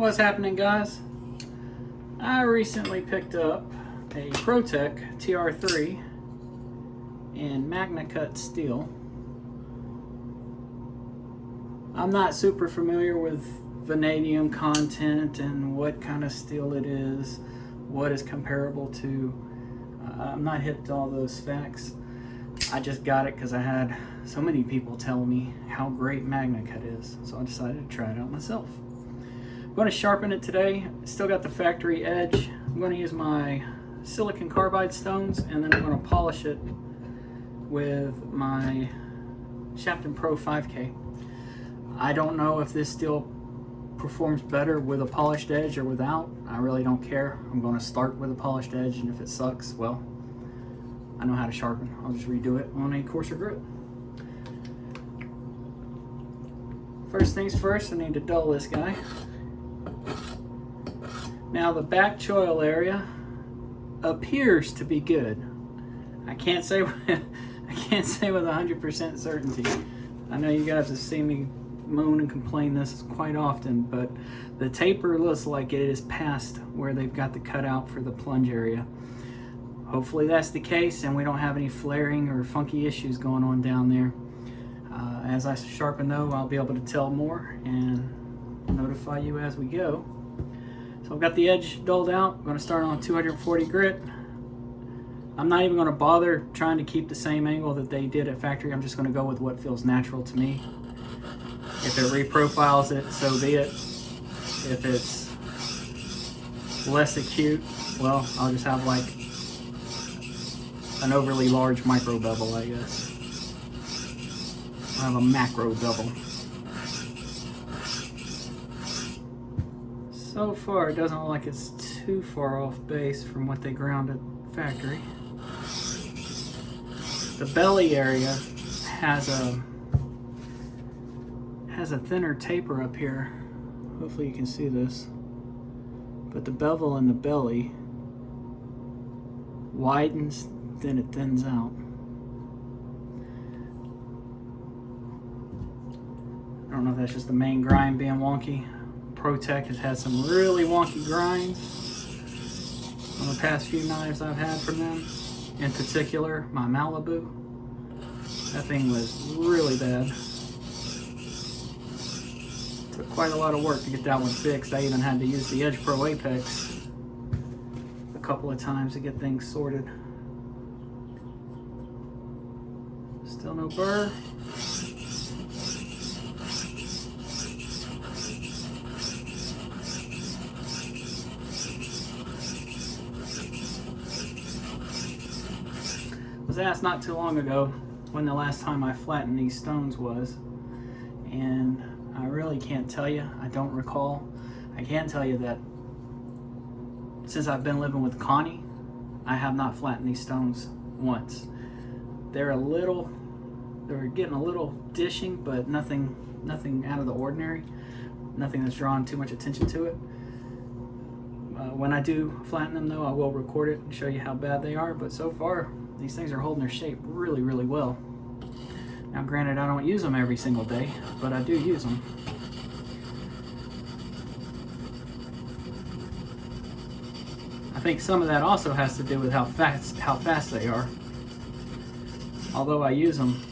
What's happening, guys? I recently picked up a Protech TR-3 in MagnaCut steel. I'm not super familiar with vanadium content and what kind of steel it is, what is comparable to. I'm not hip to all those facts. I just got it because I had so many people tell me how great MagnaCut is, so I decided to try it out myself. I'm going to sharpen it today. Still got the factory edge. I'm going to use my silicon carbide stones, and then I'm going to polish it with my Shapton Pro 5K. I don't know if this steel performs better with a polished edge or without. I really don't care. I'm going to start with a polished edge, and if it sucks, well, I know how to sharpen. I'll just redo it on a coarser grit. First things first, I need to dull this guy. Now the back choil area appears to be good. I can't say with 100% certainty. I know you guys have seen me moan and complain this quite often, but the taper looks like it is past where they've got the cutout for the plunge area. Hopefully that's the case and we don't have any flaring or funky issues going on down there. As I sharpen though, I'll be able to tell more and notify you as we go. So I've got the edge dulled out. I'm going to start on 240 grit. I'm not even going to bother trying to keep the same angle that they did at factory. I'm just going to go with what feels natural to me. If it reprofiles it, so be it. If it's less acute, well, I'll just have like an overly large micro bevel, I guess. I'll have a macro bevel. So far, it doesn't look like it's too far off base from what they ground at factory. The belly area has a thinner taper up here. Hopefully you can see this. But the bevel in the belly widens, then it thins out. I don't know if that's just the main grind being wonky. Protech has had some really wonky grinds on the past few knives I've had from them. In particular, my Malibu. That thing was really bad. Took quite a lot of work to get that one fixed. I even had to use the Edge Pro Apex a couple of times to get things sorted. Still no burr. I was asked not too long ago when the last time I flattened these stones was, and I really can't tell you. I don't recall. I can tell you that since I've been living with Connie, I have not flattened these stones once. They're getting a little dishing, but nothing out of the ordinary. Nothing that's drawing too much attention to it. When I do flatten them though, I will record it and show you how bad they are, but so far these things are holding their shape really, really well. Now granted, I don't use them every single day, but I do use them. I think some of that also has to do with how fast they are. Although I use them,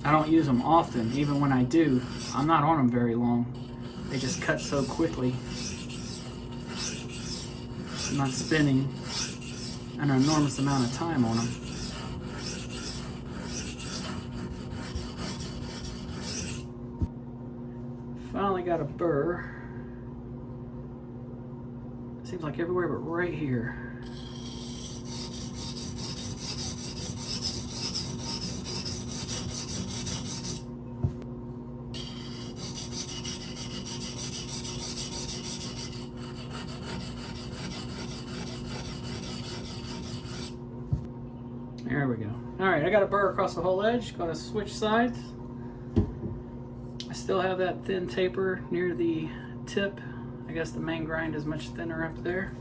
I don't use them often. Even when I do, I'm not on them very long. They just cut so quickly. I'm not spending an enormous amount of time on them. Finally got a burr. Seems like everywhere but right here. There we go. Alright, I got a burr across the whole edge. Going to switch sides. I still have that thin taper near the tip. I guess the main grind is much thinner up there.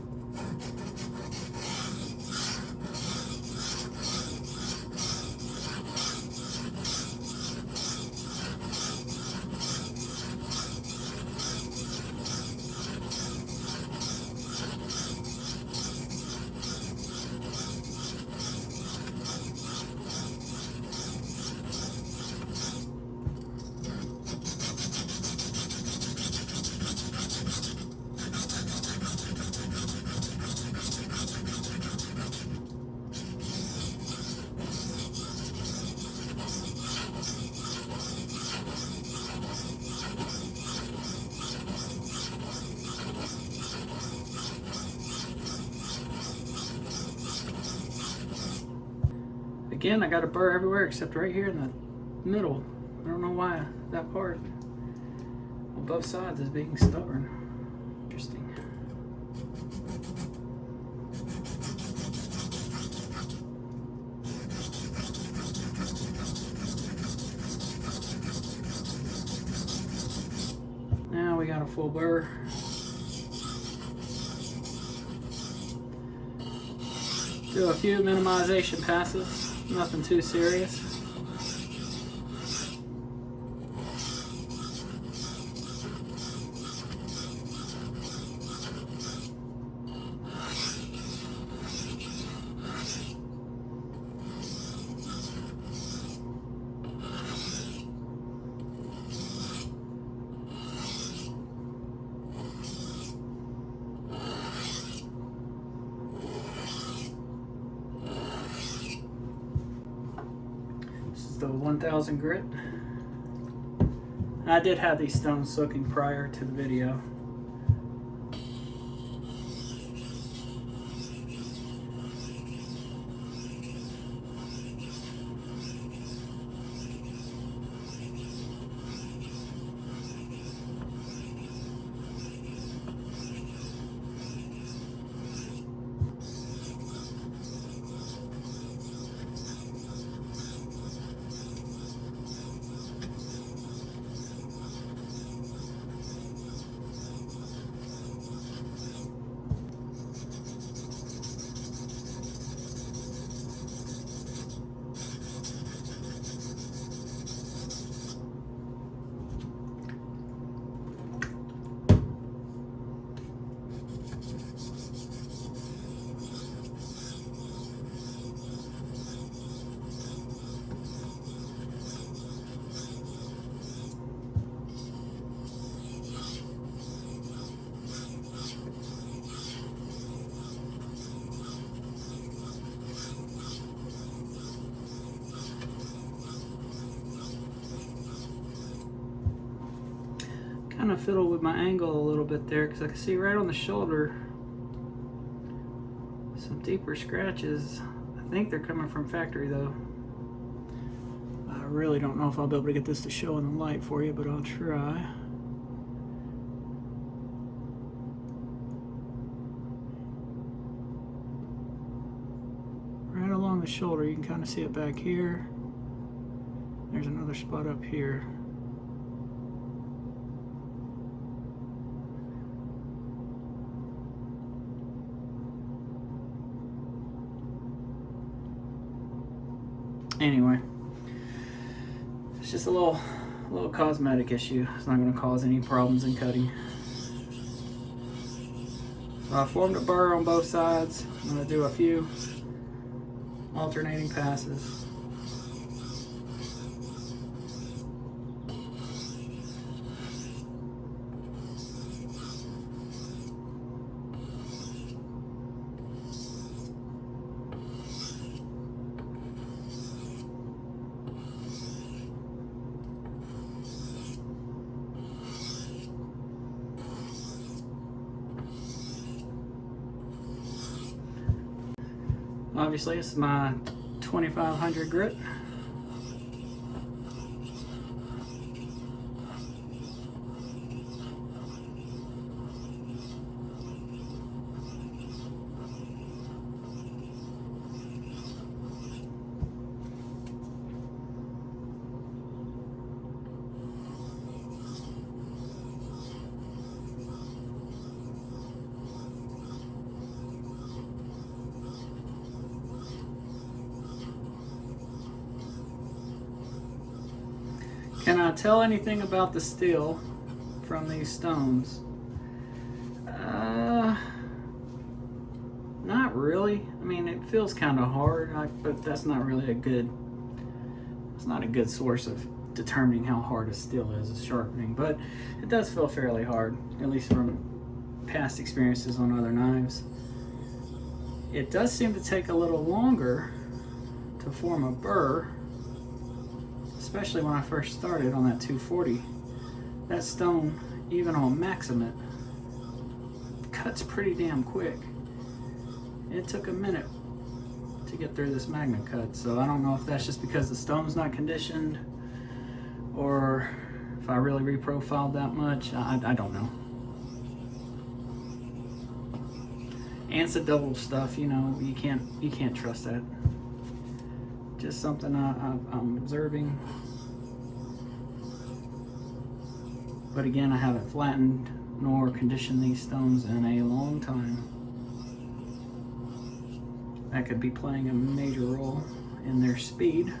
Again, I got a burr everywhere except right here in the middle. I don't know why that part on both sides is being stubborn. Interesting. Now we got a full burr. Do a few minimization passes, nothing too serious. The 1000 grit. I did have these stones soaking prior to the video. Kind of fiddle with my angle a little bit there because I can see right on the shoulder some deeper scratches. I think they're coming from factory though. I really don't know if I'll be able to get this to show in the light for you, but I'll try. Right along the shoulder, you can kind of see it back here. There's another spot up here. Anyway, it's just a little cosmetic issue. It's not going to cause any problems in cutting. So I formed a burr on both sides. I'm going to do a few alternating passes. Obviously, this is my 2500 grit. Can I tell anything about the steel from these stones? Not really. I mean, it feels kind of hard, but that's not really it's not a good source of determining how hard a steel is sharpening, but it does feel fairly hard, at least from past experiences on other knives. It does seem to take a little longer to form a burr, especially when I first started on that 240. That stone, even on MagnaCut, cuts pretty damn quick. It took a minute to get through this MagnaCut. So I don't know if that's just because the stone's not conditioned or if I really reprofiled that much. I don't know. ANSA double stuff, you know, you can't trust that. Just something I'm observing. But again, I haven't flattened nor conditioned these stones in a long time. That could be playing a major role in their speed.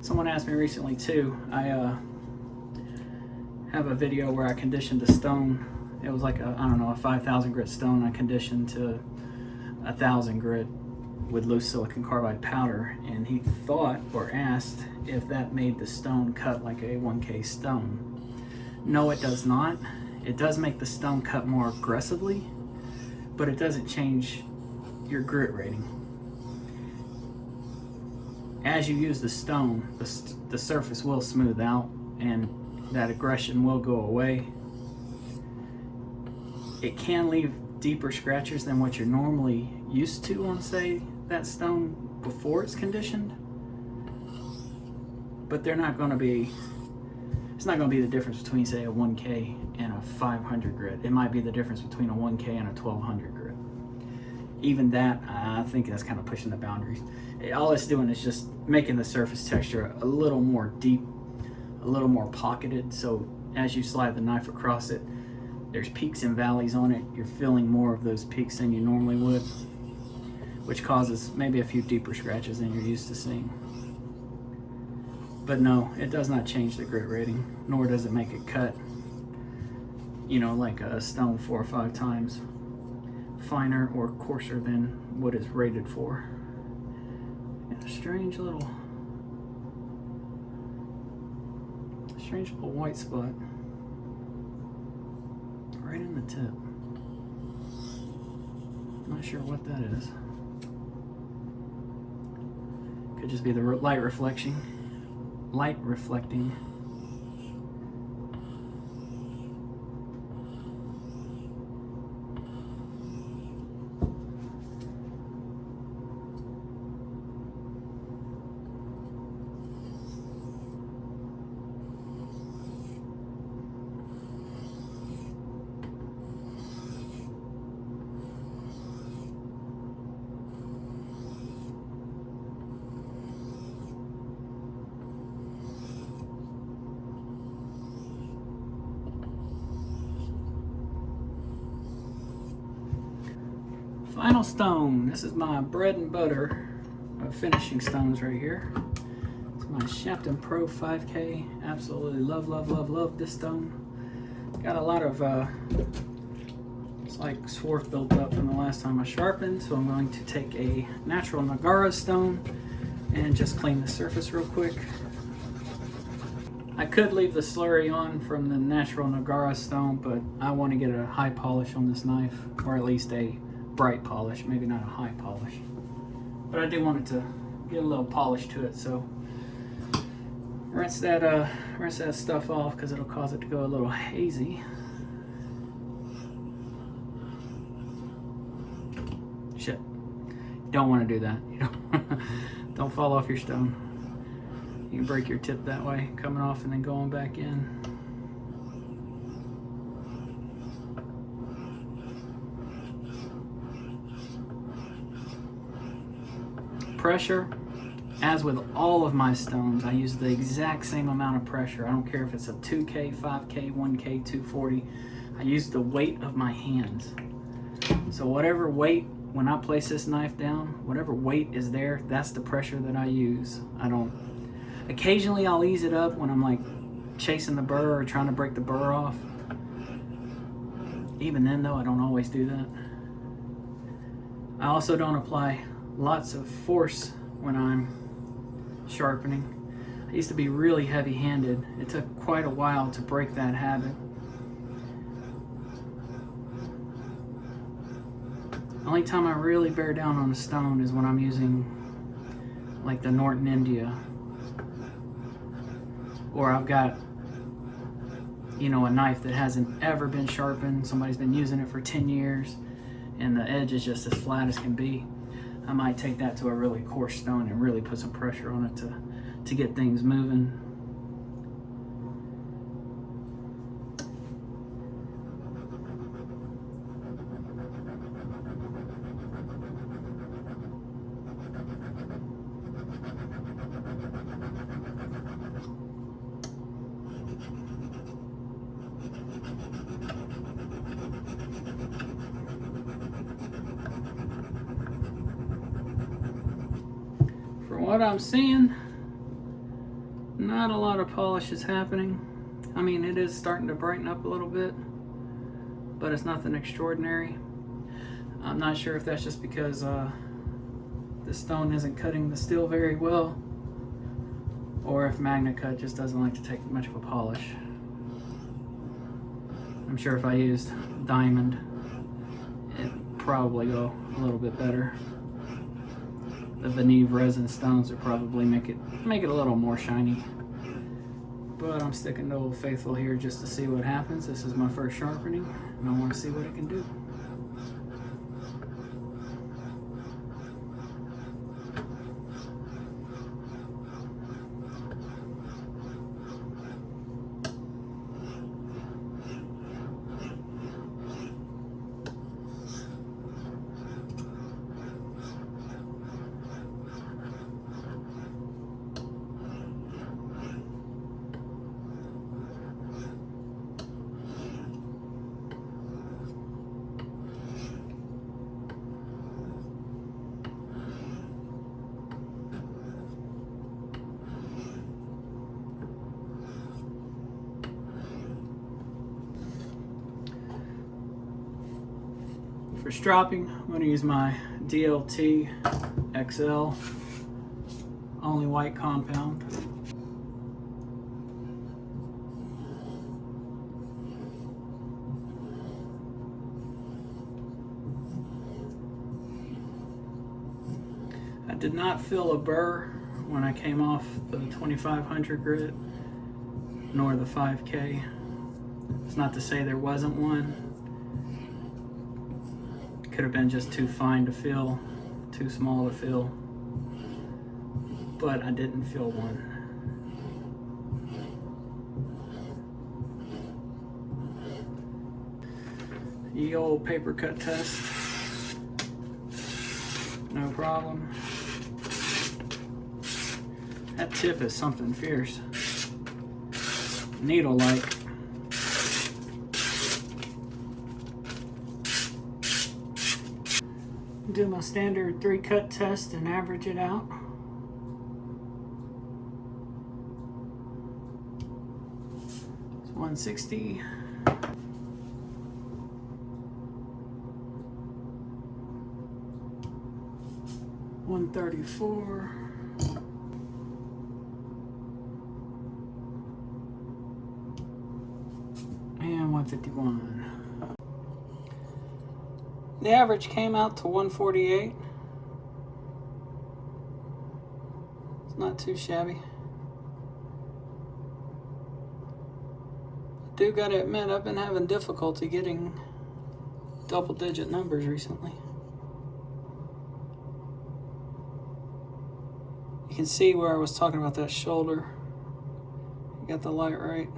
Someone asked me recently too, I have a video where I conditioned a stone. It was like a, I don't know, a 5,000 grit stone I conditioned to 1,000 grit with loose silicon carbide powder, and he thought or asked if that made the stone cut like a 1K stone. No, it does not. It does make the stone cut more aggressively, but it doesn't change your grit rating. As you use the stone, the surface will smooth out and that aggression will go away. It can leave deeper scratches than what you're normally used to on, say, that stone before it's conditioned, but they're not going to be, it's not going to be the difference between, say, a 1K and a 500 grit. It might be the difference between a 1K and a 1200 grit. Even that, I think that's kind of pushing the boundaries. All it's doing is just making the surface texture a little more deep, a little more pocketed, so as you slide the knife across it, there's peaks and valleys on it. You're feeling more of those peaks than you normally would, which causes maybe a few deeper scratches than you're used to seeing. But no, it does not change the grit rating, nor does it make it cut, you know, like a stone 4 or 5 times finer or coarser than what it's rated for. And a strange little white spot right in the tip. Not sure what that is. Could just be the light reflecting. Final stone. This is my bread and butter of finishing stones right here. It's my Shapton Pro 5K. Absolutely love this stone. Got a lot of it's like swarf built up from the last time I sharpened, so I'm going to take a natural Nagara stone and just clean the surface real quick. I could leave the slurry on from the natural Nagara stone, but I want to get a high polish on this knife, or at least a bright polish, maybe not a high polish. But I do want it to get a little polish to it, so rinse that stuff off because it'll cause it to go a little hazy. Shit. Don't want to do that. You don't fall off your stone. You can break your tip that way, coming off and then going back in. Pressure, as with all of my stones, I use the exact same amount of pressure. I don't care if it's a 2K, 5K, 1K, 240. I use the weight of my hands. So whatever weight, when I place this knife down, whatever weight is there, that's the pressure that I use. Occasionally I'll ease it up when I'm like chasing the burr or trying to break the burr off. Even then though, I don't always do that. I also don't apply lots of force when I'm sharpening. I used to be really heavy-handed. It took quite a while to break that habit. The only time I really bear down on a stone is when I'm using like the Norton India, or I've got, you know, a knife that hasn't ever been sharpened. Somebody's been using it for 10 years and the edge is just as flat as can be, I might take that to a really coarse stone and really put some pressure on it to get things moving. From what I'm seeing, not a lot of polish is happening. I mean, it is starting to brighten up a little bit, but it's nothing extraordinary. I'm not sure if that's just because the stone isn't cutting the steel very well, or if MagnaCut just doesn't like to take much of a polish. I'm sure if I used diamond, it'd probably go a little bit better. The Vanadium resin stones would probably make it a little more shiny. But I'm sticking to Old Faithful here just to see what happens. This is my first sharpening, and I want to see what it can do. For stropping, I'm going to use my DLT XL, only white compound. I did not feel a burr when I came off the 2500 grit, nor the 5K. It's not to say there wasn't one. Could have been just too fine to feel, too small to feel, but I didn't feel one. The old paper cut test, no problem. That tip is something fierce, needle-like. Do my standard 3-cut test and average it out. It's 160. $134. And 151. The average came out to 148. It's not too shabby. I do gotta admit, I've been having difficulty getting double-digit numbers recently. You can see where I was talking about that shoulder. Got the light right.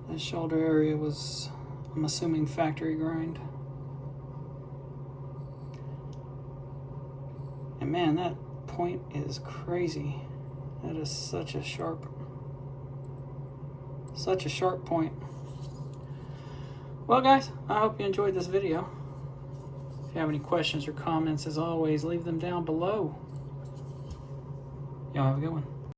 That shoulder area was, I'm assuming, factory grind. And man, that point is crazy. That is such a sharp point. Well guys, I hope you enjoyed this video. If you have any questions or comments, as always, leave them down below. Y'all have a good one.